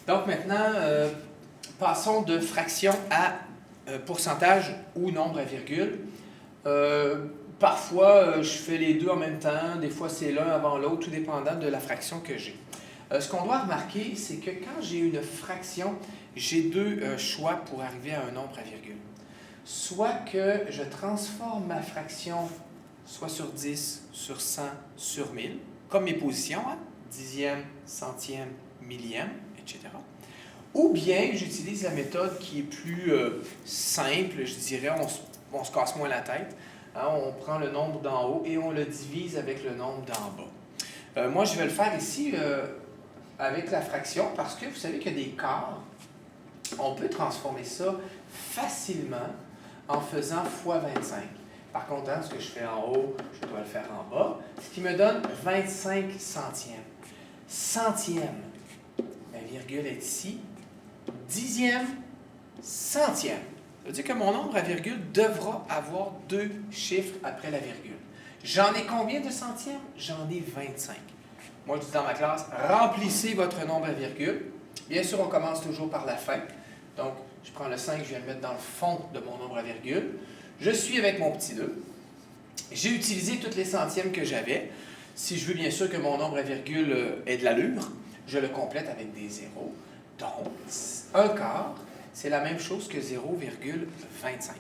Donc maintenant, passons de fraction à pourcentage ou nombre à virgule. Parfois, je fais les deux en même temps. Des fois, c'est l'un avant l'autre, tout dépendant de la fraction que j'ai. Ce qu'on doit remarquer, c'est que quand j'ai une fraction, j'ai deux choix pour arriver à un nombre à virgule. Soit que je transforme ma fraction soit sur 10, sur 100, sur 1000, comme mes positions, hein? Dixième, centième, millième, etc. Ou bien j'utilise la méthode qui est plus simple, je dirais, on se casse moins la tête. Hein? On prend le nombre d'en haut et on le divise avec le nombre d'en bas. Moi, je vais le faire ici avec la fraction parce que vous savez qu'il y a des quarts. On peut transformer ça facilement en faisant fois 25. Par contre, hein, ce que je fais en haut, je dois le faire en bas, ce qui me donne 25 centièmes. Centième, la virgule est ici. Dixième, centième. Ça veut dire que mon nombre à virgule devra avoir deux chiffres après la virgule. J'en ai combien de centièmes? J'en ai 25. Moi, je dis dans ma classe, remplissez votre nombre à virgule. Bien sûr, on commence toujours par la fin. Donc, je prends le 5, je viens le mettre dans le fond de mon nombre à virgule. Je suis avec mon petit 2. J'ai utilisé toutes les centièmes que j'avais. Si je veux bien sûr que mon nombre à virgule ait de l'allure, je le complète avec des zéros. Donc, un quart, c'est la même chose que 0,25.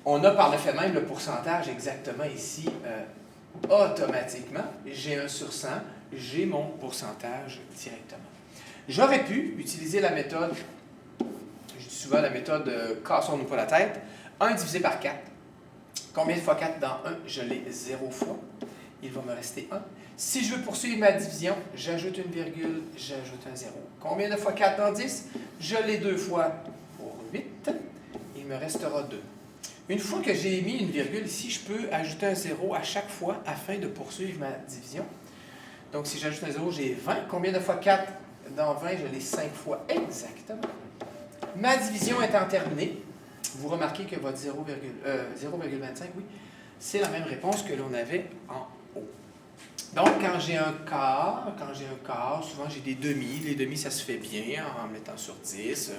On a par le fait même le pourcentage exactement ici automatiquement. J'ai 1 sur 100, j'ai mon pourcentage directement. J'aurais pu utiliser la méthode, je dis souvent la méthode cassons-nous pas la tête, 1 divisé par 4. Combien de fois 4 dans 1? Je l'ai 0 fois. Il va me rester 1. Si je veux poursuivre ma division, j'ajoute une virgule, j'ajoute un 0. Combien de fois 4 dans 10? Je l'ai 2 fois pour 8. Il me restera 2. Une fois que j'ai mis une virgule ici, je peux ajouter un 0 à chaque fois afin de poursuivre ma division. Donc, si j'ajoute un 0, j'ai 20. Combien de fois 4 dans 20? Je l'ai 5 fois exactement. Ma division étant terminée, vous remarquez que votre 0,25, oui, c'est la même réponse que l'on avait en haut. Donc, quand j'ai un quart, souvent j'ai des demi. Les demi, ça se fait bien en mettant sur 10.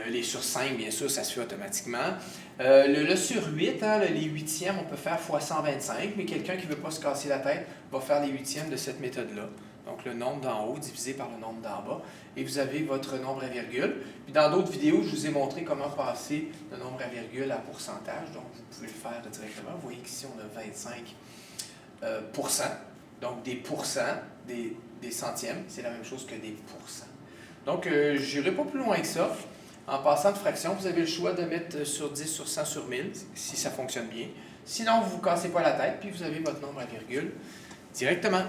Les sur 5, bien sûr, ça se fait automatiquement. Le sur 8, hein, les huitièmes, on peut faire fois 125, mais quelqu'un qui ne veut pas se casser la tête va faire les huitièmes de cette méthode-là. Donc, le nombre d'en haut divisé par le nombre d'en bas. Et vous avez votre nombre à virgule. Puis, dans d'autres vidéos, je vous ai montré comment passer de nombre à virgule à pourcentage. Donc, vous pouvez le faire directement. Vous voyez qu'ici, on a 25%. Donc, des pourcents, des centièmes, c'est la même chose que des pourcents. Donc, je n'irai pas plus loin que ça. En passant de fraction, vous avez le choix de mettre sur 10, sur 100, sur 1000, si ça fonctionne bien. Sinon, vous ne vous cassez pas la tête, puis vous avez votre nombre à virgule directement.